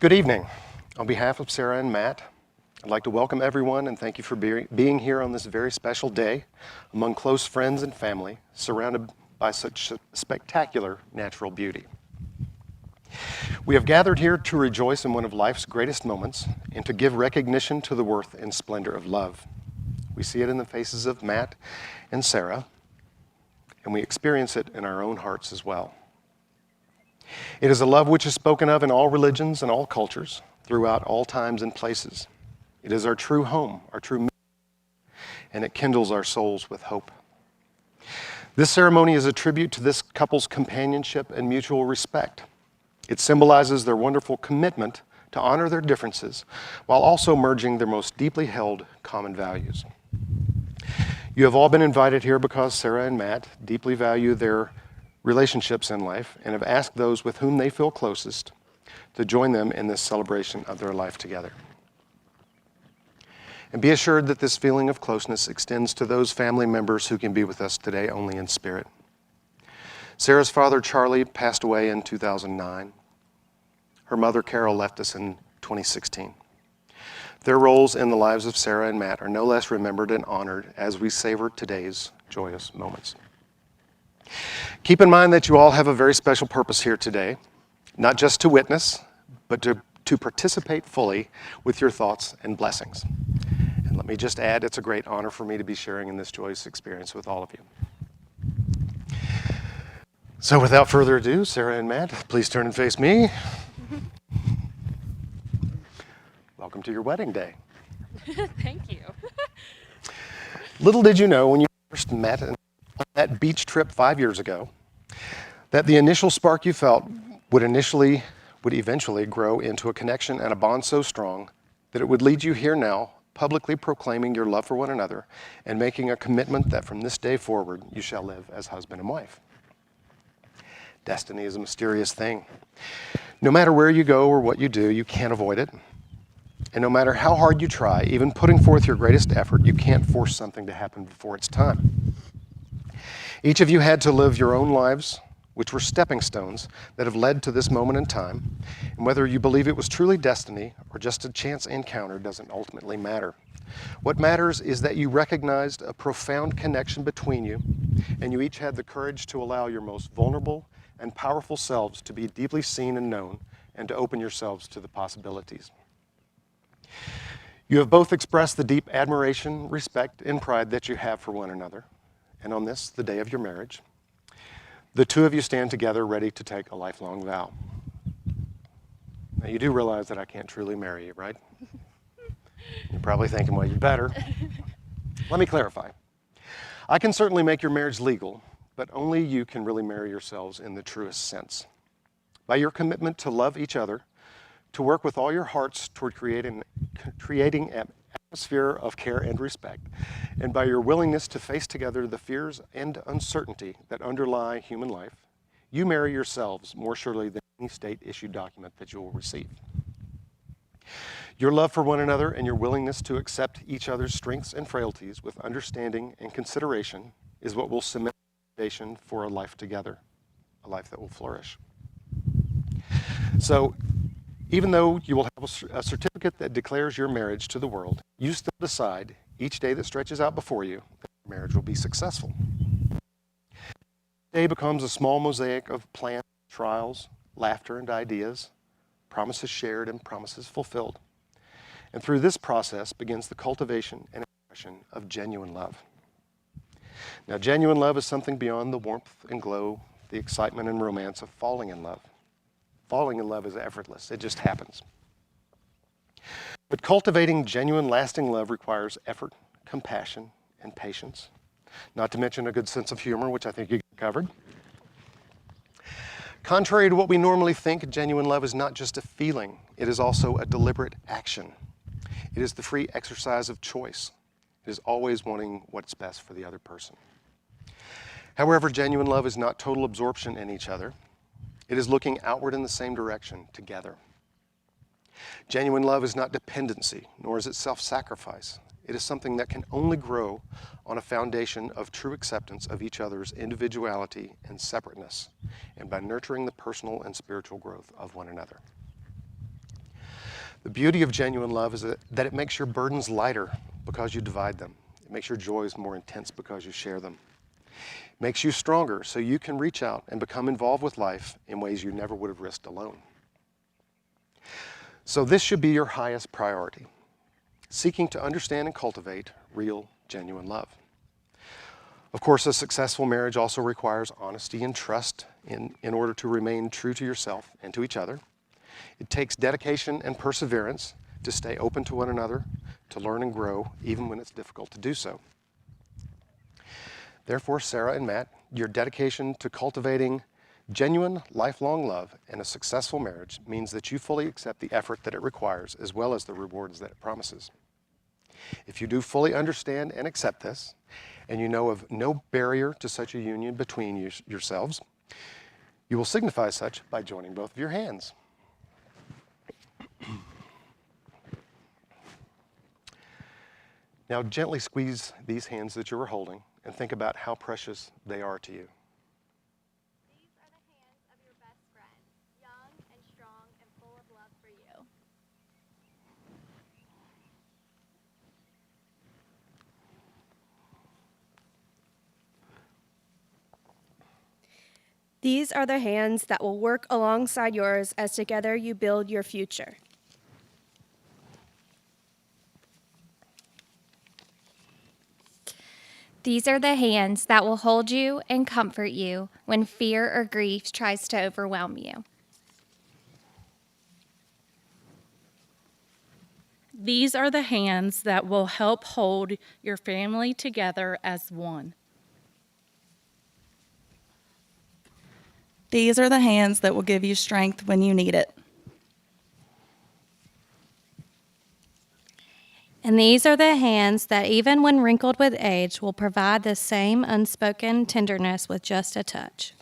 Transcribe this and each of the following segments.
Good evening. On behalf of Sarah and Matt, I'd like to welcome everyone and thank you for being here on this very special day among close friends and family, surrounded by such spectacular natural beauty. We have gathered here to rejoice in one of life's greatest moments and to give recognition to the worth and splendor of love. We see it in the faces of Matt and Sarah, and we experience it in our own hearts as well. It is a love which is spoken of in all religions and all cultures, throughout all times and places. It is our true home, our true, and it kindles our souls with hope. This ceremony is a tribute to this couple's companionship and mutual respect. It symbolizes their wonderful commitment to honor their differences while also merging their most deeply held common values. You have all been invited here because Sarah and Matt deeply value their relationships in life and have asked those with whom they feel closest to join them in this celebration of their life together. And be assured that this feeling of closeness extends to those family members who can be with us today only in spirit. Sarah's father, Charlie, passed away in 2009. Her mother, Carol, left us in 2016. Their roles in the lives of Sarah and Matt are no less remembered and honored as we savor today's joyous moments. Keep in mind that you all have a very special purpose here today, not just to witness, but to participate fully with your thoughts and blessings. And let me just add, it's a great honor for me to be sharing in this joyous experience with all of you. So without further ado, Sarah and Matt, please turn and face me. Welcome to your wedding day. Thank you. Little did you know when you first met on that beach trip 5 years ago, that the initial spark you felt would eventually grow into a connection and a bond so strong that it would lead you here now, publicly proclaiming your love for one another and making a commitment that from this day forward you shall live as husband and wife. Destiny is a mysterious thing. No matter where you go or what you do, you can't avoid it. And no matter how hard you try, even putting forth your greatest effort, you can't force something to happen before it's time. Each of you had to live your own lives, which were stepping stones that have led to this moment in time. And whether you believe it was truly destiny or just a chance encounter doesn't ultimately matter. What matters is that you recognized a profound connection between you, and you each had the courage to allow your most vulnerable and powerful selves to be deeply seen and known, and to open yourselves to the possibilities. You have both expressed the deep admiration, respect, and pride that you have for one another. And on this, the day of your marriage, the two of you stand together ready to take a lifelong vow. Now, you do realize that I can't truly marry you, right? You're probably thinking, well, you better. Let me clarify. I can certainly make your marriage legal, but only you can really marry yourselves in the truest sense. By your commitment to love each other, to work with all your hearts toward creating an atmosphere of care and respect, and by your willingness to face together the fears and uncertainty that underlie human life, you marry yourselves more surely than any state-issued document that you will receive. Your love for one another and your willingness to accept each other's strengths and frailties with understanding and consideration is what will cement the foundation for a life together, a life that will flourish. So, even though you will have a certificate that declares your marriage to the world, you still decide each day that stretches out before you that your marriage will be successful. Each day becomes a small mosaic of plans, trials, laughter, and ideas, promises shared and promises fulfilled. And through this process begins the cultivation and expression of genuine love. Now, genuine love is something beyond the warmth and glow, the excitement and romance of falling in love. Falling in love is effortless. It just happens. But cultivating genuine, lasting love requires effort, compassion, and patience, not to mention a good sense of humor, which I think you covered. Contrary to what we normally think, genuine love is not just a feeling. It is also a deliberate action. It is the free exercise of choice. It is always wanting what's best for the other person. However, genuine love is not total absorption in each other. It is looking outward in the same direction together. Genuine love is not dependency, nor is it self-sacrifice. It is something that can only grow on a foundation of true acceptance of each other's individuality and separateness, and by nurturing the personal and spiritual growth of one another. The beauty of genuine love is that it makes your burdens lighter because you divide them. It makes your joys more intense because you share them. It makes you stronger so you can reach out and become involved with life in ways you never would have risked alone. So this should be your highest priority, seeking to understand and cultivate real, genuine love. Of course, a successful marriage also requires honesty and trust in order to remain true to yourself and to each other. It takes dedication and perseverance to stay open to one another, to learn and grow, even when it's difficult to do so. Therefore, Sarah and Matt, your dedication to cultivating genuine, lifelong love and a successful marriage means that you fully accept the effort that it requires as well as the rewards that it promises. If you do fully understand and accept this, and you know of no barrier to such a union between yourselves, you will signify such by joining both of your hands. Now gently squeeze these hands that you are holding and think about how precious they are to you. These are the hands of your best friend, young and strong and full of love for you. These are the hands that will work alongside yours as together you build your future. These are the hands that will hold you and comfort you when fear or grief tries to overwhelm you. These are the hands that will help hold your family together as one. These are the hands that will give you strength when you need it. And these are the hands that, even when wrinkled with age, will provide the same unspoken tenderness with just a touch.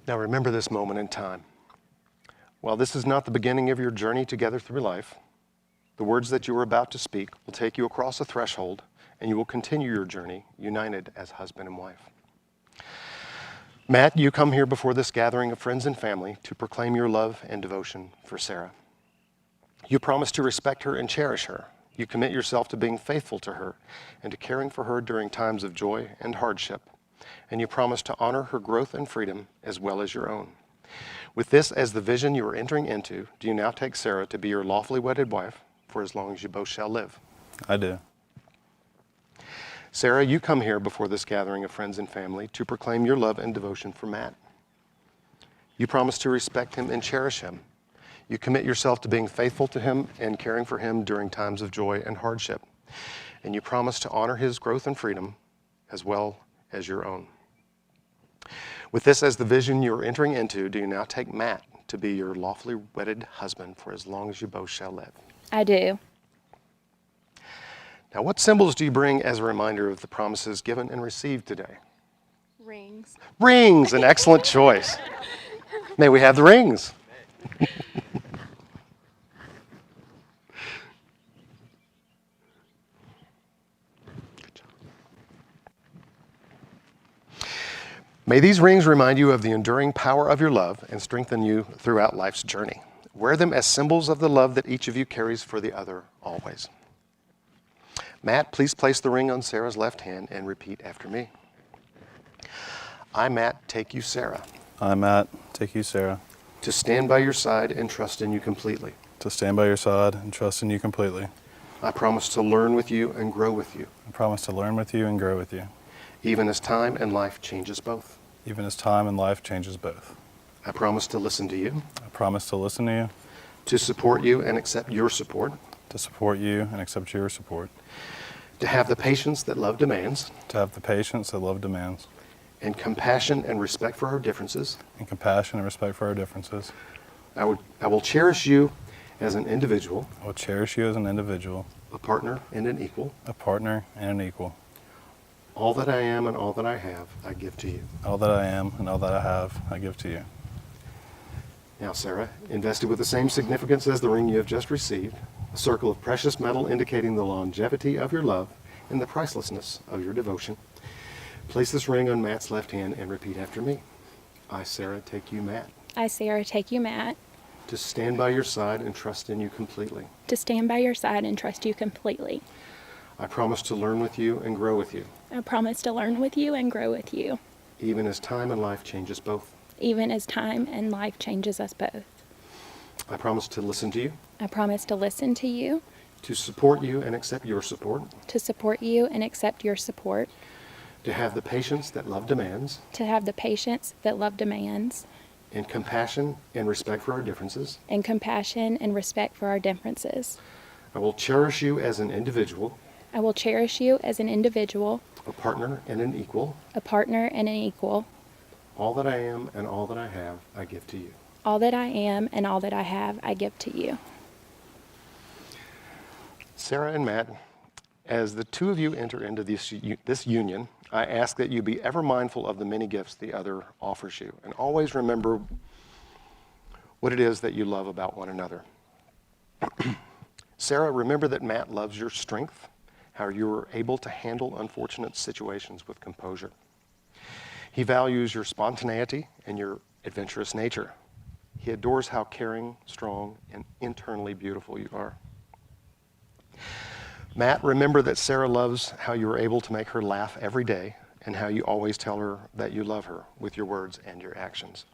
Now remember this moment in time. While this is not the beginning of your journey together through life, the words that you are about to speak will take you across a threshold, and you will continue your journey united as husband and wife. Matt, you come here before this gathering of friends and family to proclaim your love and devotion for Sarah. You promise to respect her and cherish her. You commit yourself to being faithful to her and to caring for her during times of joy and hardship. And you promise to honor her growth and freedom as well as your own. With this as the vision you are entering into, do you now take Sarah to be your lawfully wedded wife for as long as you both shall live? I do. Sarah, you come here before this gathering of friends and family to proclaim your love and devotion for Matt. You promise to respect him and cherish him. You commit yourself to being faithful to him and caring for him during times of joy and hardship. And you promise to honor his growth and freedom as well as your own. With this as the vision you are entering into, do you now take Matt to be your lawfully wedded husband for as long as you both shall live? I do. Now, what symbols do you bring as a reminder of the promises given and received today? Rings. Rings, an excellent choice. May we have the rings? Good job. May these rings remind you of the enduring power of your love and strengthen you throughout life's journey. Wear them as symbols of the love that each of you carries for the other always. Matt, please place the ring on Sarah's left hand and repeat after me. I, Matt, take you, Sarah, I, Matt, take you, Sarah, to stand by your side and trust in you completely. to stand by your side and trust in you completely. I promise to learn with you and grow with you, I promise to learn with you and grow with you, even as time and life changes both. even as time and life changes both. I promise to listen to you, I promise to listen to you, to support you and accept your support, to support you and accept your support, to have the patience that love demands, to have the patience that love demands, and compassion and respect for our differences. and compassion and respect for our differences. I will cherish you as an individual, I will cherish you as an individual, a partner and an equal. a partner, and an equal. All that I am and all that I have, I give to you. All that I am and all that I have, I give to you. Now, Sarah, invested with the same significance as the ring you have just received, a circle of precious metal indicating the longevity of your love and the pricelessness of your devotion. Place this ring on Matt's left hand and repeat after me. I, Sarah, take you, Matt, I, Sarah, take you, Matt, to stand by your side and trust in you completely. to stand by your side and trust you completely. I promise to learn with you and grow with you, I promise to learn with you and grow with you, even as time and life changes both. even as time and life changes us both. I promise to listen to you, I promise to listen to you, to support you and accept your support, to support you and accept your support, to have the patience that love demands, to have the patience that love demands, and compassion and respect for our differences. and compassion and respect for our differences. I will cherish you as an individual, I will cherish you as an individual, a partner and an equal. a partner and an equal. All that I am and all that I have, I give to you. All that I am and all that I have, I give to you. Sarah and Matt, as the two of you enter into this union, I ask that you be ever mindful of the many gifts the other offers you, and always remember what it is that you love about one another. Sarah, remember that Matt loves your strength, how you are able to handle unfortunate situations with composure. He values your spontaneity and your adventurous nature. He adores how caring, strong, and internally beautiful you are. Matt, remember that Sarah loves how you are able to make her laugh every day and how you always tell her that you love her with your words and your actions.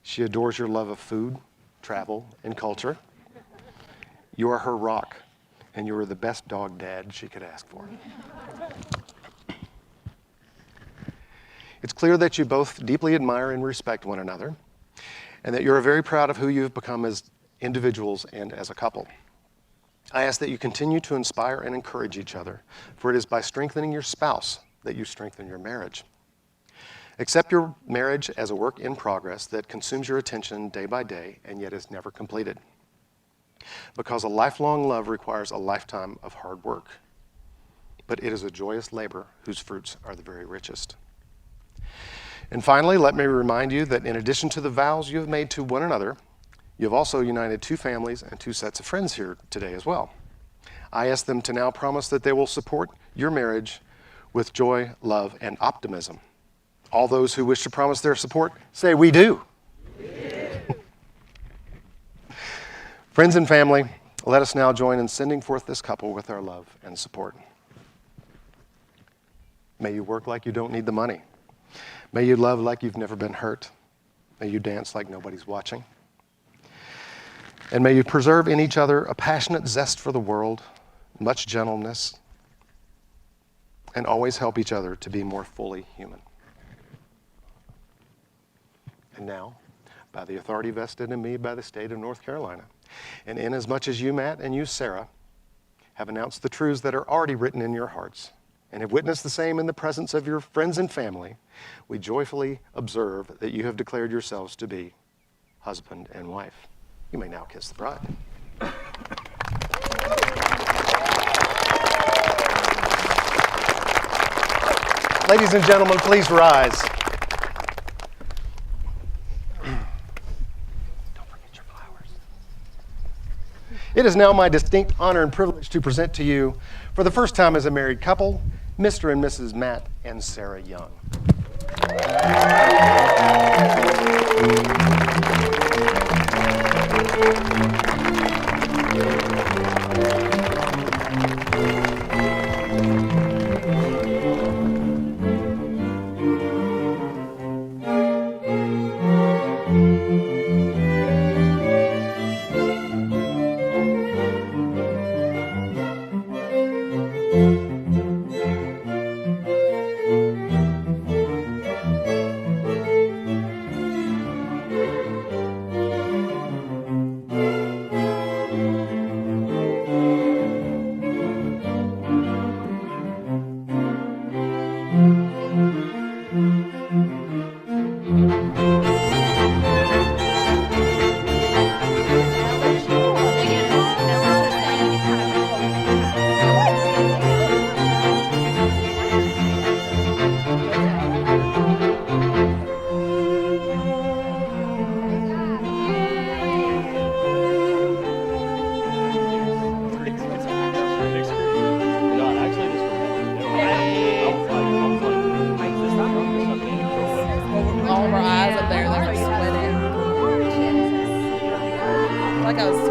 She adores your love of food, travel, and culture. You are her rock, and you are the best dog dad she could ask for. It's clear that you both deeply admire and respect one another, and that you're very proud of who you've become as individuals and as a couple. I ask that you continue to inspire and encourage each other, for it is by strengthening your spouse that you strengthen your marriage. Accept your marriage as a work in progress that consumes your attention day by day and yet is never completed. Because a lifelong love requires a lifetime of hard work, but it is a joyous labor whose fruits are the very richest. And finally, let me remind you that in addition to the vows you have made to one another, you have also united two families and two sets of friends here today as well. I ask them to now promise that they will support your marriage with joy, love, and optimism. All those who wish to promise their support, say, "We do." Friends and family, let us now join in sending forth this couple with our love and support. May you work like you don't need the money. May you love like you've never been hurt. May you dance like nobody's watching. And may you preserve in each other a passionate zest for the world, much gentleness, and always help each other to be more fully human. And now, by the authority vested in me by the state of North Carolina, and inasmuch as you, Matt, and you, Sarah, have announced the truths that are already written in your hearts, and have witnessed the same in the presence of your friends and family, we joyfully observe that you have declared yourselves to be husband and wife. You may now kiss the bride. Ladies and gentlemen, please rise. Don't forget your flowers. It is now my distinct honor and privilege to present to you, for the first time as a married couple, Mr. and Mrs. Matt and Sarah Young. goes.